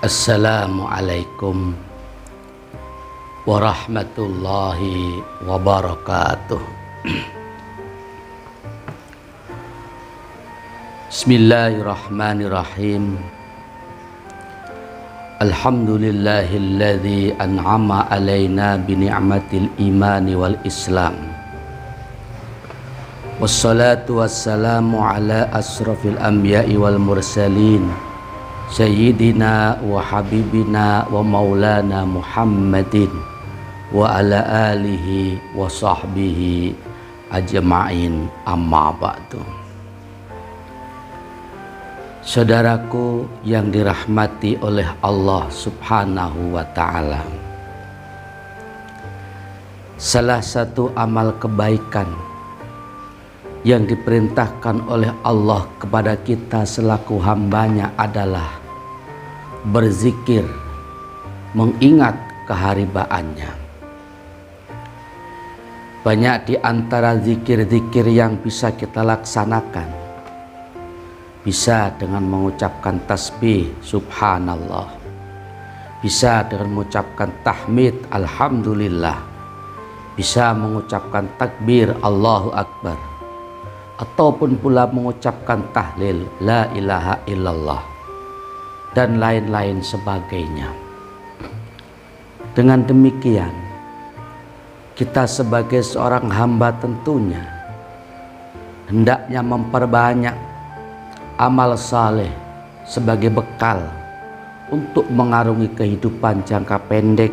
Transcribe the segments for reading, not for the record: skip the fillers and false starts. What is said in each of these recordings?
Assalamualaikum warahmatullahi wabarakatuh. Bismillahirrahmanirrahim. Alhamdulillahilladzi an'ama alaina bi ni'matil imani wal islam. Wassalatu wassalamu ala asrafil anbiya'i wal mursalin Sayyidina wa habibina wa maulana Muhammadin wa ala alihi wa sahbihi ajma'in, amma ba'du. Saudaraku yang dirahmati oleh Allah subhanahu wa ta'ala, salah satu amal kebaikan yang diperintahkan oleh Allah kepada kita selaku hambanya adalah berzikir, mengingat keharibaannya. Banyak di antara zikir-zikir yang bisa kita laksanakan. Bisa dengan mengucapkan tasbih subhanallah, bisa dengan mengucapkan tahmid alhamdulillah, bisa mengucapkan takbir Allahu Akbar, ataupun pula mengucapkan tahlil la ilaha illallah dan lain-lain sebagainya. Dengan demikian, kita sebagai seorang hamba tentunya hendaknya memperbanyak amal saleh sebagai bekal untuk mengarungi kehidupan jangka pendek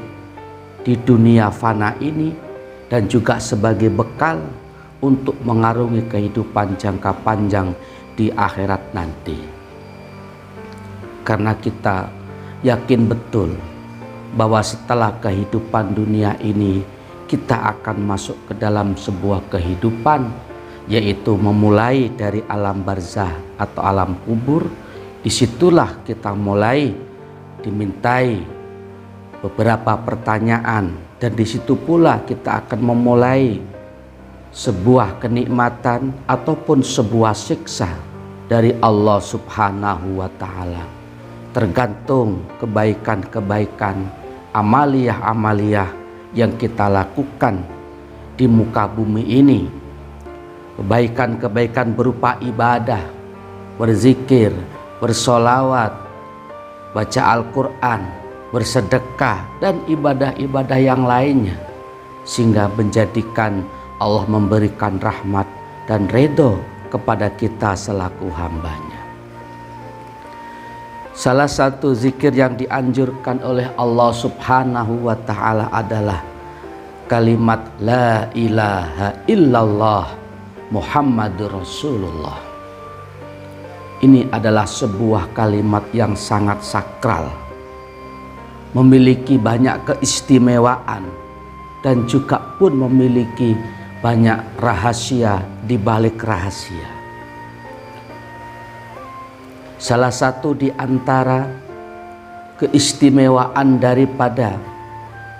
di dunia fana ini, dan juga sebagai bekal untuk mengarungi kehidupan jangka panjang di akhirat nanti. Karena kita yakin betul bahwa setelah kehidupan dunia ini kita akan masuk ke dalam sebuah kehidupan, yaitu memulai dari alam barzah atau alam kubur. Disitulah kita mulai dimintai beberapa pertanyaan, dan disitu pula kita akan memulai sebuah kenikmatan ataupun sebuah siksa dari Allah subhanahu wa ta'ala, tergantung kebaikan-kebaikan, amaliyah-amaliyah yang kita lakukan di muka bumi ini. Kebaikan-kebaikan berupa ibadah, berzikir, bersolawat, baca Al-Quran, bersedekah, dan ibadah-ibadah yang lainnya, sehingga menjadikan Allah memberikan rahmat dan ridho kepada kita selaku hambanya. Salah satu zikir yang dianjurkan oleh Allah subhanahu wa ta'ala adalah kalimat la ilaha illallah Muhammadur Rasulullah. Ini adalah sebuah kalimat yang sangat sakral, memiliki banyak keistimewaan, dan juga pun memiliki banyak rahasia di balik rahasia. Salah satu di antara keistimewaan daripada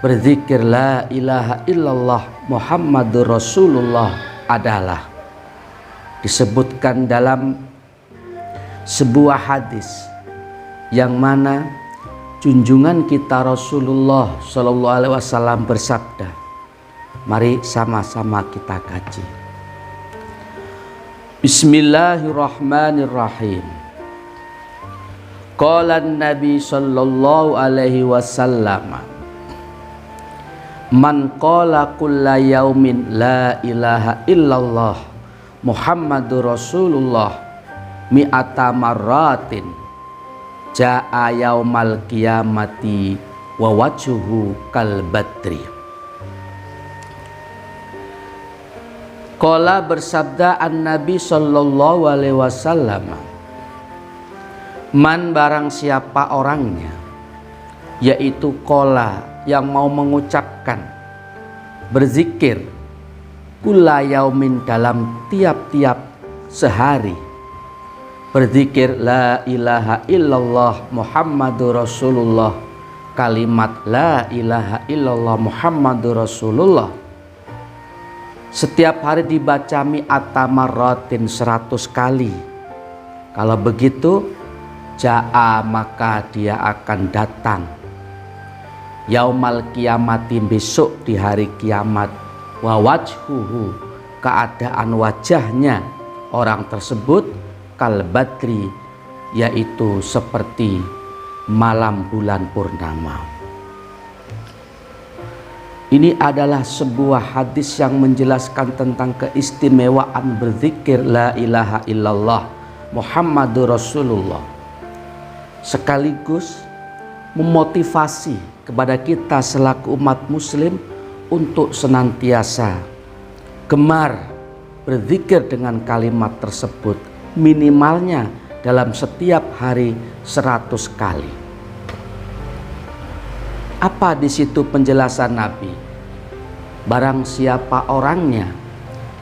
berzikir la ilaha illallah Muhammadur Rasulullah adalah disebutkan dalam sebuah hadis yang mana junjungan kita Rasulullah Shallallahu Alaihi Wasallam bersabda. Mari sama-sama kita kaji. Bismillahirrahmanirrahim. Qala Nabi Shallallahu Alaihi Wasallam, man qala kulla yaumin la ilaha illallah Muhammadur Rasulullah mi'ata marratin ja'a yaumal qiyamati wa wajhuhu kal badri. Qala bersabda an-Nabi sallallahu alaihi wasallam, man barang siapa orangnya, yaitu qala yang mau mengucapkan, berzikir kulla yaumin dalam tiap-tiap sehari, berzikir la ilaha illallah Muhammadur Rasulullah, kalimat la ilaha illallah Muhammadur Rasulullah, setiap hari dibaca mi'ata marratin 100 kali. Kalau begitu Ja'a, maka dia akan datang. Yaumal kiamati, besok di hari kiamat. Wa wajhuhu, keadaan wajahnya orang tersebut kal badri, yaitu seperti malam bulan purnama. Ini adalah sebuah hadis yang menjelaskan tentang keistimewaan berzikir la ilaha illallah Muhammadur Rasulullah, sekaligus memotivasi kepada kita selaku umat muslim untuk senantiasa gemar berzikir dengan kalimat tersebut, minimalnya dalam setiap hari 100 kali. Apa di situ penjelasan Nabi? Barang siapa orangnya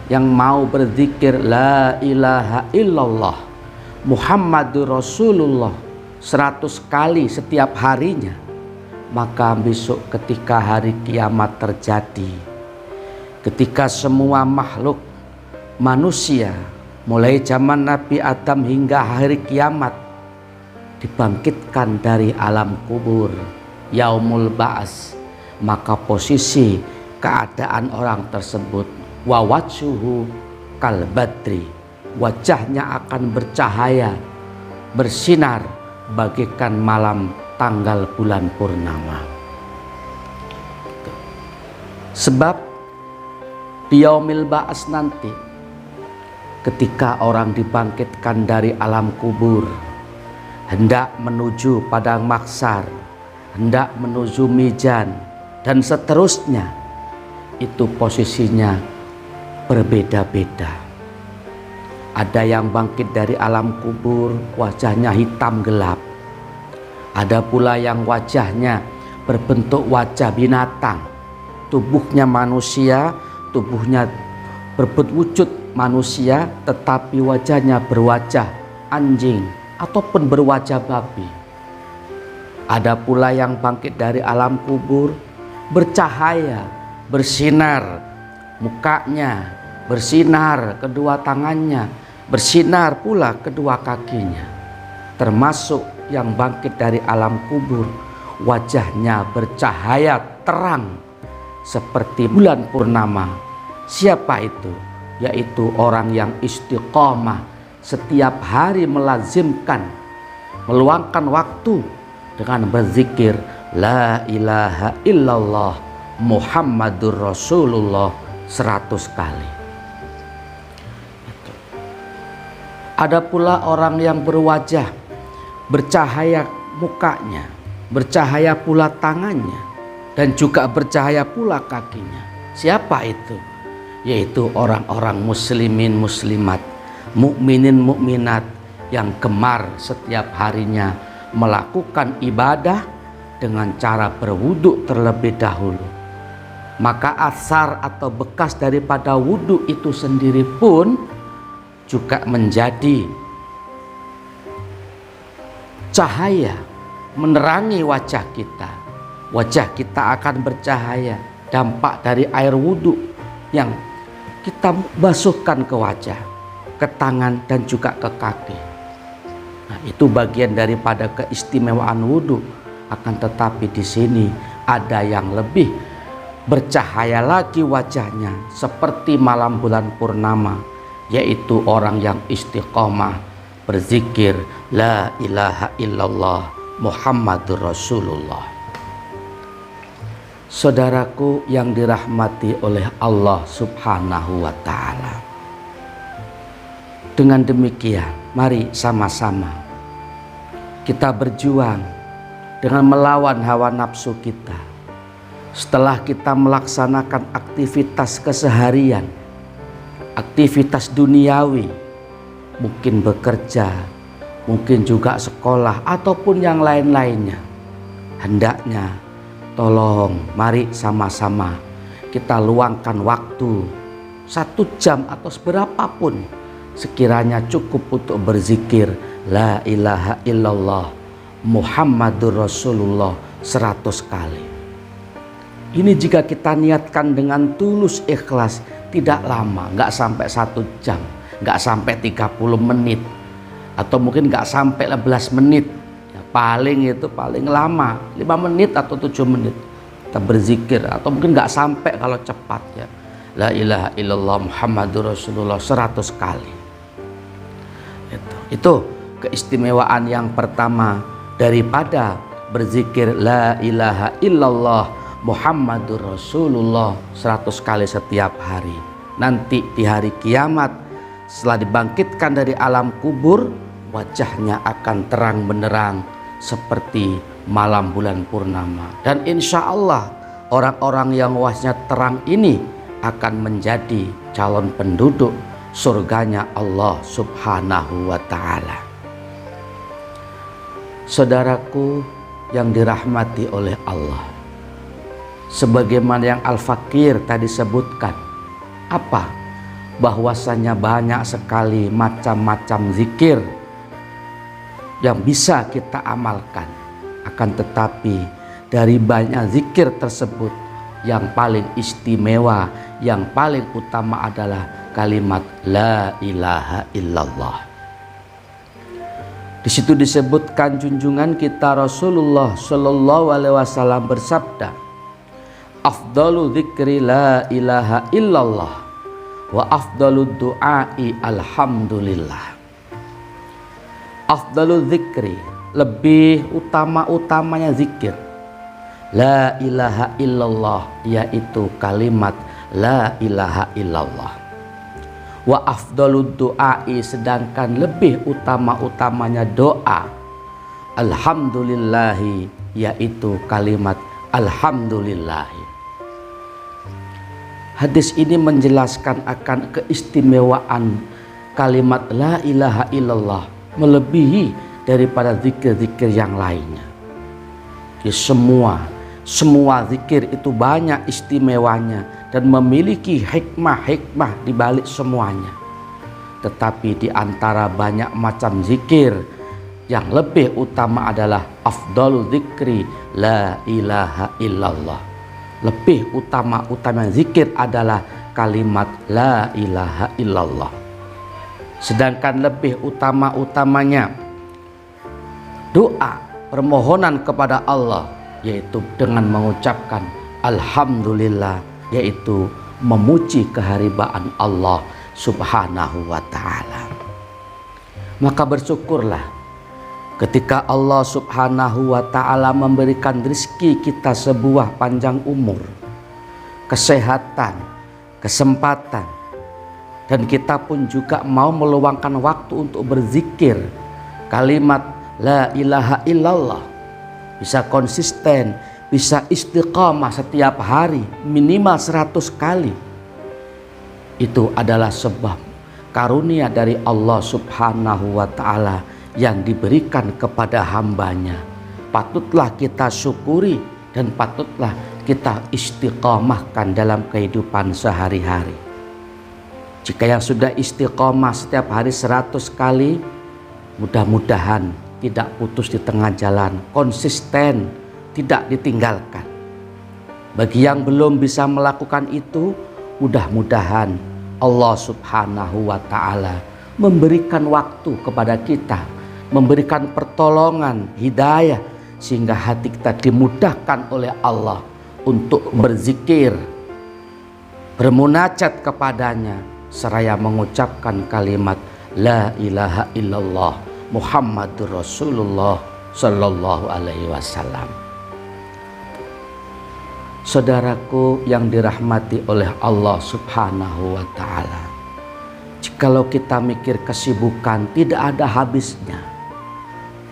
yang mau berzikir la ilaha illallah Muhammadur Rasulullah 100 kali setiap harinya, maka besok ketika hari kiamat terjadi, ketika semua makhluk manusia mulai zaman Nabi Adam hingga hari kiamat dibangkitkan dari alam kubur, yaumul ba'as, maka posisi keadaan orang tersebut wa wajhuhu kal badri, wajahnya akan bercahaya, bersinar bagaikan malam tanggal bulan purnama. Sebab di yaumil ba'as nanti, ketika orang dibangkitkan dari alam kubur, hendak menuju padang mahsyar, hendak menuju mizan, dan seterusnya, itu posisinya berbeda-beda. Ada yang bangkit dari alam kubur wajahnya hitam gelap, ada pula yang wajahnya berbentuk wajah binatang, tubuhnya manusia, tubuhnya berwujud manusia, tetapi wajahnya berwajah anjing ataupun berwajah babi. Ada pula yang bangkit dari alam kubur bercahaya, bersinar mukanya, bersinar kedua tangannya, bersinar pula kedua kakinya. Termasuk yang bangkit dari alam kubur wajahnya bercahaya terang seperti bulan purnama. Siapa itu? Yaitu orang yang istiqomah, setiap hari melazimkan, meluangkan waktu dengan berzikir la ilaha illallah Muhammadur Rasulullah 100 kali. Ada pula orang yang berwajah bercahaya mukanya, bercahaya pula tangannya, dan juga bercahaya pula kakinya. Siapa itu? Yaitu orang-orang muslimin muslimat, mukminin mukminat yang gemar setiap harinya melakukan ibadah dengan cara berwudu terlebih dahulu. Maka asar atau bekas daripada wudu itu sendiri pun juga menjadi cahaya menerangi wajah kita. Wajah kita akan bercahaya, dampak dari air wudu yang kita basuhkan ke wajah, ke tangan, dan juga ke kaki. Nah, itu bagian daripada keistimewaan wudu. Akan tetapi di sini ada yang lebih bercahaya lagi wajahnya seperti malam bulan purnama, yaitu orang yang istiqomah berzikir la ilaha illallah Muhammadur Rasulullah. Saudaraku yang dirahmati oleh Allah Subhanahu wa ta'ala, dengan demikian mari sama-sama kita berjuang dengan melawan hawa nafsu kita. Setelah kita melaksanakan aktivitas keseharian, aktivitas duniawi, mungkin bekerja, mungkin juga sekolah ataupun yang lain-lainnya, hendaknya tolong mari sama-sama kita luangkan waktu 1 jam atau seberapapun sekiranya cukup untuk berzikir la ilaha illallah Muhammadur Rasulullah 100 kali. Ini jika kita niatkan dengan tulus ikhlas, tidak lama, nggak sampai 1 jam, nggak sampai 30 menit, atau mungkin nggak sampai 15 menit ya, paling lama 5 menit atau 7 menit kita berzikir, atau mungkin nggak sampai kalau cepat ya, la ilaha illallah Muhammadur Rasulullah 100 kali. Itu keistimewaan yang pertama daripada berzikir la ilaha illallah Muhammadur Rasulullah 100 kali setiap hari. Nanti di hari kiamat setelah dibangkitkan dari alam kubur, wajahnya akan terang benderang seperti malam bulan purnama. Dan insya Allah orang-orang yang wajahnya terang ini akan menjadi calon penduduk surganya Allah Subhanahu wa ta'ala. Saudaraku yang dirahmati oleh Allah, sebagaimana yang Al-Fakir tadi sebutkan, apa? Bahwasanya banyak sekali macam-macam zikir yang bisa kita amalkan. Akan tetapi dari banyak zikir tersebut, yang paling istimewa, yang paling utama adalah kalimat la ilaha illallah. Di situ disebutkan junjungan kita Rasulullah Shallallahu Alaihi Wasallam bersabda, afdalu dzikri la ilaha illallah wa afdalu du'ai alhamdulillah. Afdalu dzikri, lebih utama-utamanya zikir la ilaha illallah, yaitu kalimat la ilaha illallah. Wa afdalud du'ai, sedangkan lebih utama-utamanya doa alhamdulillahi, yaitu kalimat alhamdulillahi. Hadis ini menjelaskan akan keistimewaan kalimat la ilaha illallah melebihi daripada zikir-zikir yang lainnya. Jadi semua zikir itu banyak istimewanya dan memiliki hikmah-hikmah di balik semuanya. Tetapi di antara banyak macam zikir, yang lebih utama adalah afdalu zikri la ilaha illallah. Lebih utama zikir adalah kalimat la ilaha illallah. Sedangkan lebih utama-utamanya doa, permohonan kepada Allah, yaitu dengan mengucapkan alhamdulillah, yaitu memuji keharibaan Allah Subhanahu wa ta'ala. Maka bersyukurlah ketika Allah Subhanahu wa ta'ala memberikan rezeki kita sebuah panjang umur, kesehatan, kesempatan, dan kita pun juga mau meluangkan waktu untuk berzikir kalimat la ilaha illallah, bisa konsisten, bisa istiqamah setiap hari minimal 100 kali. Itu adalah sebab karunia dari Allah Subhanahu wa ta'ala yang diberikan kepada hambanya. Patutlah kita syukuri dan patutlah kita istiqamahkan dalam kehidupan sehari-hari. Jika yang sudah istiqamah setiap hari 100 kali, mudah-mudahan tidak putus di tengah jalan, konsisten, tidak ditinggalkan. Bagi yang belum bisa melakukan itu, mudah-mudahan Allah Subhanahu wa ta'ala memberikan waktu kepada kita, memberikan pertolongan, hidayah, sehingga hati kita dimudahkan oleh Allah untuk berzikir, bermunajat kepadanya, seraya mengucapkan kalimat la ilaha illallah Muhammadur Rasulullah Sallallahu Alaihi Wasallam. Saudaraku yang dirahmati oleh Allah Subhanahu wa ta'ala, jikalau kita mikir kesibukan tidak ada habisnya.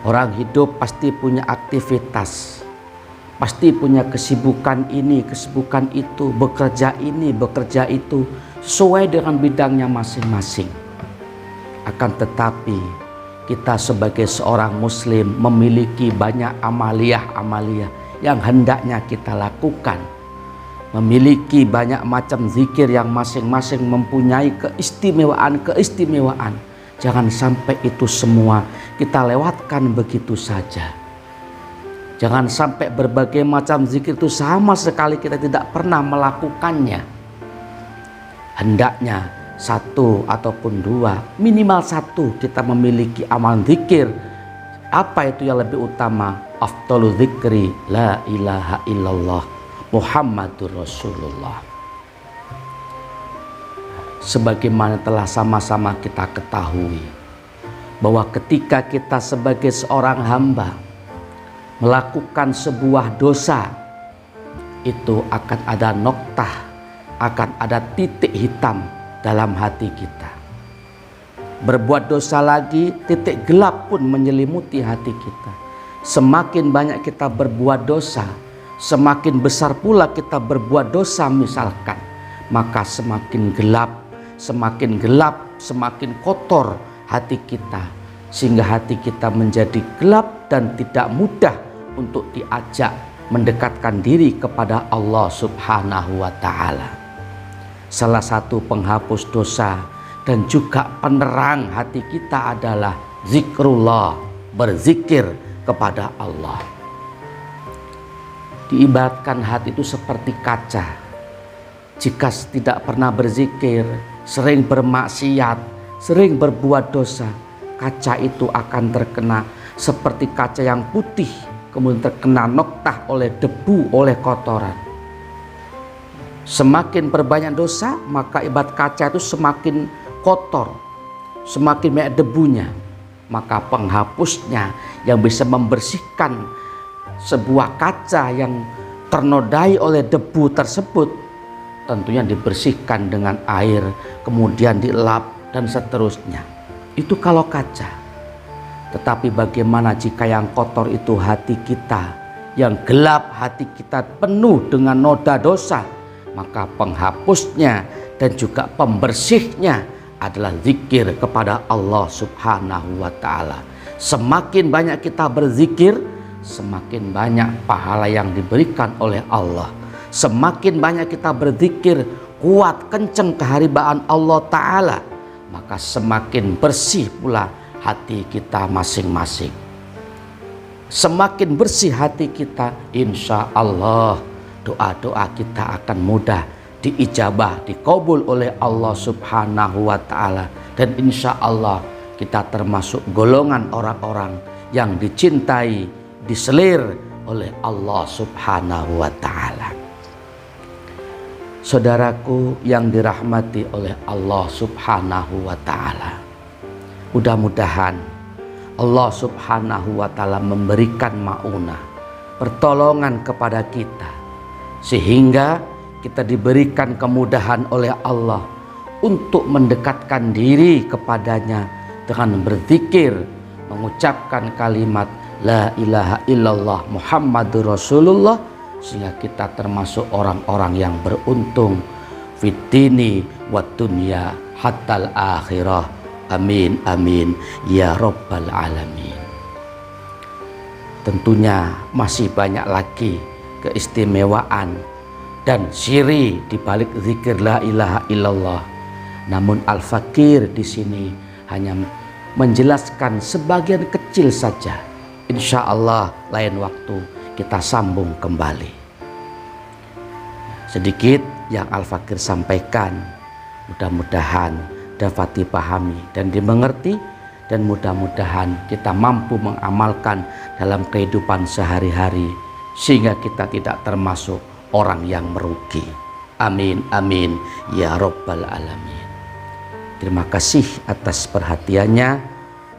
Orang hidup pasti punya aktivitas, pasti punya kesibukan ini, kesibukan itu, bekerja ini, bekerja itu, sesuai dengan bidangnya masing-masing. Akan tetapi kita sebagai seorang muslim memiliki banyak amaliyah-amaliyah yang hendaknya kita lakukan, memiliki banyak macam zikir yang masing-masing mempunyai keistimewaan. Jangan sampai itu semua kita lewatkan begitu saja. Jangan sampai berbagai macam zikir itu sama sekali kita tidak pernah melakukannya. Hendaknya satu ataupun dua, minimal satu kita memiliki amal zikir. Apa itu yang lebih utama? Afdalu dzikri la ilaha illallah Muhammadur Rasulullah. Sebagaimana telah sama-sama kita ketahui bahwa ketika kita sebagai seorang hamba melakukan sebuah dosa, itu akan ada noktah, akan ada titik hitam dalam hati kita. Berbuat dosa lagi, titik gelap pun menyelimuti hati kita. Semakin banyak kita berbuat dosa, semakin besar pula kita berbuat dosa misalkan, maka semakin gelap, semakin kotor hati kita, sehingga hati kita menjadi gelap dan tidak mudah untuk diajak mendekatkan diri kepada Allah Subhanahu wa Ta'ala. Salah satu penghapus dosa dan juga penerang hati kita adalah zikrullah, berzikir kepada Allah. Diibaratkan hati itu seperti kaca. Jika tidak pernah berzikir, sering bermaksiat, sering berbuat dosa, kaca itu akan terkena seperti kaca yang putih, kemudian terkena noktah oleh debu, oleh kotoran. Semakin berbanyak dosa, maka ibarat kaca itu semakin kotor, semakin banyak debunya. Maka penghapusnya yang bisa membersihkan sebuah kaca yang ternodai oleh debu tersebut, tentunya dibersihkan dengan air, kemudian dilap dan seterusnya. Itu kalau kaca. Tetapi bagaimana jika yang kotor itu hati kita, yang gelap hati kita penuh dengan noda dosa, maka penghapusnya dan juga pembersihnya adalah zikir kepada Allah Subhanahu wa Ta'ala. Semakin banyak kita berzikir, semakin banyak pahala yang diberikan oleh Allah. Semakin banyak kita berzikir, kuat, kenceng keharibaan Allah Ta'ala, maka semakin bersih pula hati kita masing-masing. Semakin bersih hati kita, insya Allah doa-doa kita akan mudah diijabah, dikabul oleh Allah Subhanahu wa Ta'ala. Dan insya Allah kita termasuk golongan orang-orang yang dicintai, diselir oleh Allah Subhanahu wa Ta'ala. Saudaraku yang dirahmati oleh Allah Subhanahu wa Ta'ala, mudah-mudahan Allah Subhanahu wa Ta'ala memberikan maunah, pertolongan kepada kita, sehingga kita diberikan kemudahan oleh Allah untuk mendekatkan diri kepadanya dengan berzikir, mengucapkan kalimat la ilaha illallah Muhammadur Rasulullah, sehingga kita termasuk orang-orang yang beruntung fid dini wad dunya hatal akhirah. Amin amin ya rabbal alamin. Tentunya masih banyak lagi keistimewaan dan siri di balik zikir la ilaha illallah. Namun Al-Fakir di sini hanya menjelaskan sebagian kecil saja. Insya Allah lain waktu kita sambung kembali. Sedikit yang Al-Fakir sampaikan, mudah-mudahan dapat dipahami dan dimengerti, dan mudah-mudahan kita mampu mengamalkan dalam kehidupan sehari-hari, sehingga kita tidak termasuk orang yang merugi. Amin amin ya rabbal alamin. Terima kasih atas perhatiannya.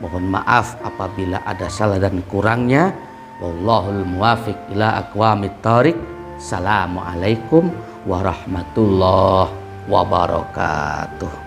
Mohon maaf apabila ada salah dan kurangnya. Wallahul muwafiq ila aqwamit thoriq. Assalamualaikum warahmatullahi wabarakatuh.